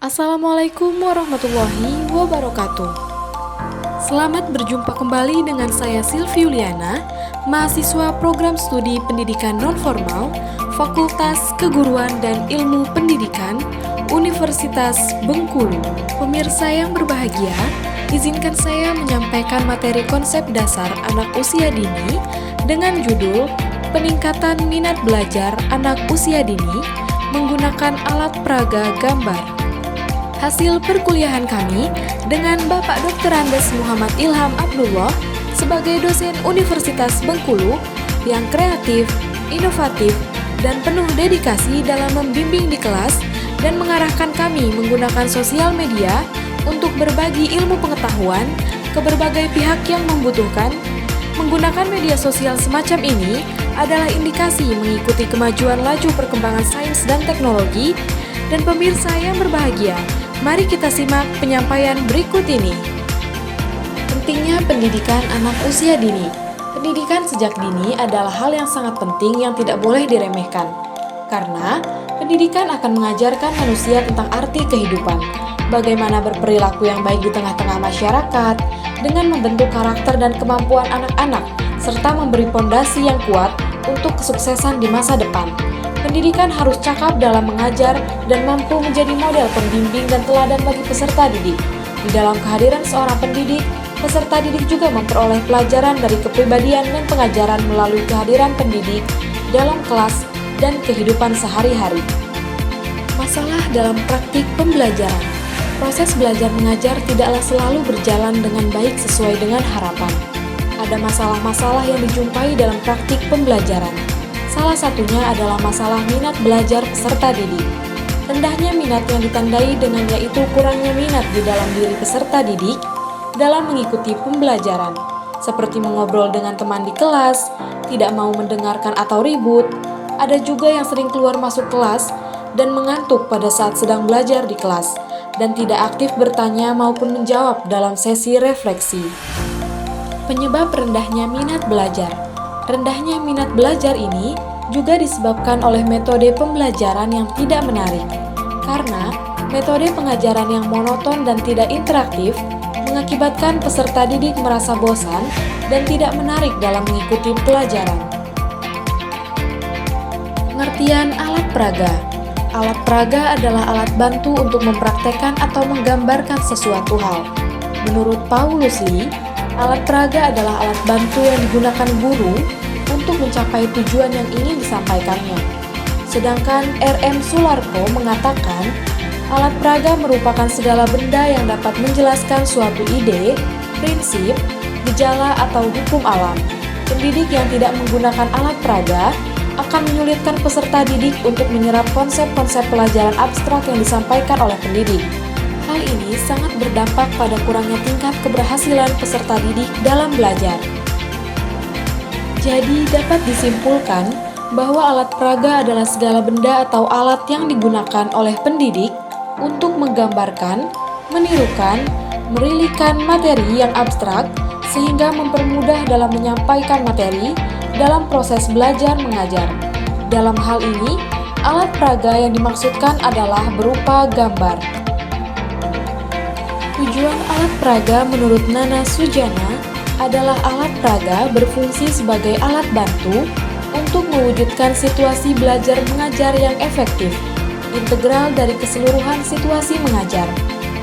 Assalamualaikum warahmatullahi wabarakatuh. Selamat berjumpa kembali dengan saya Sylvie Yuliana, mahasiswa program studi pendidikan non-formal, Fakultas Keguruan dan Ilmu Pendidikan, Universitas Bengkulu. Pemirsa yang berbahagia, izinkan saya menyampaikan materi konsep dasar anak usia dini dengan judul Peningkatan Minat Belajar Anak Usia Dini menggunakan alat peraga gambar. Hasil perkuliahan kami dengan Bapak Dr. Andes Muhammad Ilham Abdullah sebagai dosen Universitas Bengkulu yang kreatif, inovatif, dan penuh dedikasi dalam membimbing di kelas dan mengarahkan kami menggunakan sosial media untuk berbagi ilmu pengetahuan ke berbagai pihak yang membutuhkan. Menggunakan media sosial semacam ini adalah indikasi mengikuti kemajuan laju perkembangan sains dan teknologi. Dan pemirsa yang berbahagia, mari kita simak penyampaian berikut ini. Pentingnya pendidikan anak usia dini. Pendidikan sejak dini adalah hal yang sangat penting yang tidak boleh diremehkan. Karena pendidikan akan mengajarkan manusia tentang arti kehidupan, bagaimana berperilaku yang baik di tengah-tengah masyarakat, dengan membentuk karakter dan kemampuan anak-anak, serta memberi fondasi yang kuat untuk kesuksesan di masa depan. Pendidikan harus cakap dalam mengajar dan mampu menjadi model pembimbing dan teladan bagi peserta didik. Di dalam kehadiran seorang pendidik, peserta didik juga memperoleh pelajaran dari kepribadian dan pengajaran melalui kehadiran pendidik dalam kelas dan kehidupan sehari-hari. Masalah dalam praktik pembelajaran. Proses belajar mengajar tidaklah selalu berjalan dengan baik sesuai dengan harapan. Ada masalah-masalah yang dijumpai dalam praktik pembelajaran. Salah satunya adalah masalah minat belajar peserta didik. Rendahnya minat yang ditandai dengan yaitu kurangnya minat di dalam diri peserta didik dalam mengikuti pembelajaran, seperti mengobrol dengan teman di kelas, tidak mau mendengarkan atau ribut. Ada juga yang sering keluar masuk kelas dan mengantuk pada saat sedang belajar di kelas, dan tidak aktif bertanya maupun menjawab dalam sesi refleksi. Penyebab rendahnya minat belajar. Rendahnya minat belajar ini juga disebabkan oleh metode pembelajaran yang tidak menarik. Karena metode pengajaran yang monoton dan tidak interaktif mengakibatkan peserta didik merasa bosan dan tidak menarik dalam mengikuti pelajaran. Pengertian alat peraga. Alat peraga adalah alat bantu untuk mempraktekkan atau menggambarkan sesuatu hal. Menurut Paulus Lee, alat peraga adalah alat bantu yang digunakan guru untuk mencapai tujuan yang ingin disampaikannya. Sedangkan R.M. Sularko mengatakan, alat peraga merupakan segala benda yang dapat menjelaskan suatu ide, prinsip, gejala, atau hukum alam. Pendidik yang tidak menggunakan alat peraga akan menyulitkan peserta didik untuk menyerap konsep-konsep pelajaran abstrak yang disampaikan oleh pendidik. Hal ini sangat berdampak pada kurangnya tingkat keberhasilan peserta didik dalam belajar. Jadi dapat disimpulkan bahwa alat peraga adalah segala benda atau alat yang digunakan oleh pendidik untuk menggambarkan, menirukan, merilaikan materi yang abstrak sehingga mempermudah dalam menyampaikan materi dalam proses belajar mengajar. Dalam hal ini, alat peraga yang dimaksudkan adalah berupa gambar. Tujuan alat peraga menurut Nana Sujana adalah alat peraga berfungsi sebagai alat bantu untuk mewujudkan situasi belajar mengajar yang efektif, integral dari keseluruhan situasi mengajar.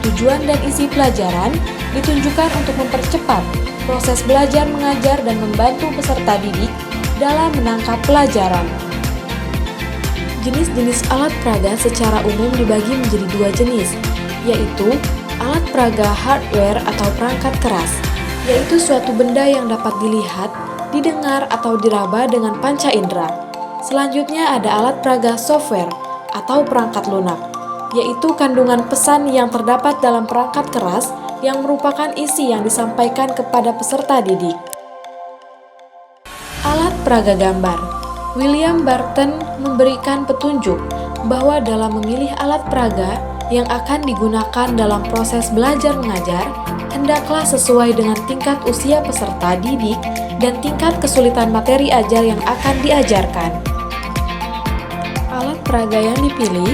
Tujuan dan isi pelajaran ditunjukkan untuk mempercepat proses belajar mengajar dan membantu peserta didik dalam menangkap pelajaran. Jenis-jenis alat peraga secara umum dibagi menjadi dua jenis, yaitu alat peraga hardware atau perangkat keras, yaitu suatu benda yang dapat dilihat, didengar, atau diraba dengan panca indera. Selanjutnya ada alat peraga software atau perangkat lunak, yaitu kandungan pesan yang terdapat dalam perangkat keras yang merupakan isi yang disampaikan kepada peserta didik. Alat peraga gambar. William Barton memberikan petunjuk bahwa dalam memilih alat peraga yang akan digunakan dalam proses belajar mengajar, hendaklah sesuai dengan tingkat usia peserta didik dan tingkat kesulitan materi ajar yang akan diajarkan. Alat peraga yang dipilih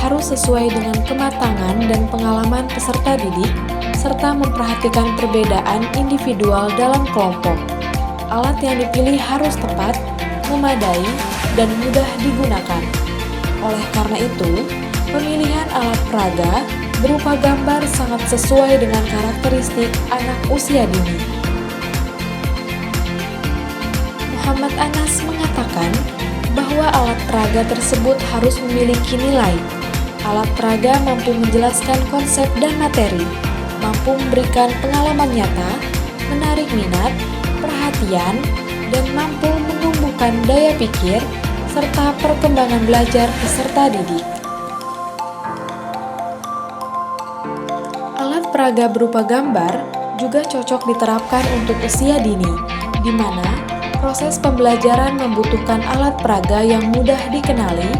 harus sesuai dengan kematangan dan pengalaman peserta didik, serta memperhatikan perbedaan individual dalam kelompok. Alat yang dipilih harus tepat, memadai, dan mudah digunakan. Oleh karena itu, pemilihan alat peraga berupa gambar sangat sesuai dengan karakteristik anak usia dini. Muhammad Anas mengatakan bahwa alat peraga tersebut harus memiliki nilai. Alat peraga mampu menjelaskan konsep dan materi, mampu memberikan pengalaman nyata, menarik minat, perhatian, dan mampu menumbuhkan daya pikir serta perkembangan belajar peserta didik. Alat peraga berupa gambar juga cocok diterapkan untuk usia dini, di mana proses pembelajaran membutuhkan alat peraga yang mudah dikenali,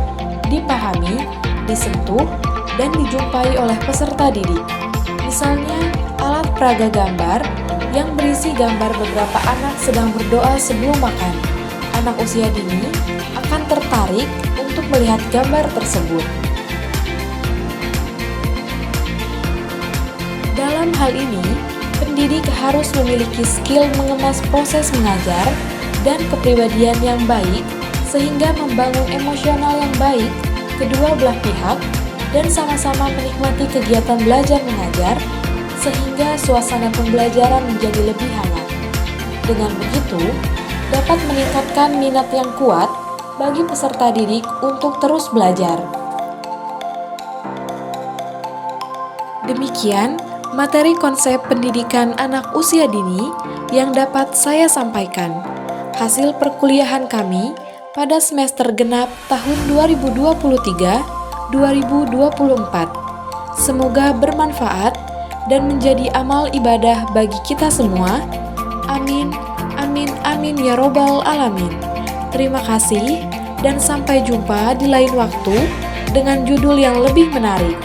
dipahami, disentuh, dan dijumpai oleh peserta didik. Misalnya, alat peraga gambar yang berisi gambar beberapa anak sedang berdoa sebelum makan. Anak usia dini akan tertarik untuk melihat gambar tersebut. Dalam hal ini, pendidik harus memiliki skill mengemas proses mengajar dan kepribadian yang baik sehingga membangun emosional yang baik kedua belah pihak dan sama-sama menikmati kegiatan belajar mengajar sehingga suasana pembelajaran menjadi lebih hangat. Dengan begitu, dapat meningkatkan minat yang kuat bagi peserta didik untuk terus belajar. Demikian materi konsep pendidikan anak usia dini yang dapat saya sampaikan. Hasil perkuliahan kami pada semester genap tahun 2023-2024. Semoga bermanfaat dan menjadi amal ibadah bagi kita semua. Amin, amin, amin ya robbal alamin. Terima kasih dan sampai jumpa di lain waktu dengan judul yang lebih menarik.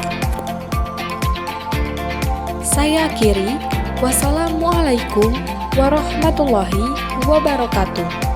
Saya akhiri. Wassalamualaikum warahmatullahi wabarakatuh.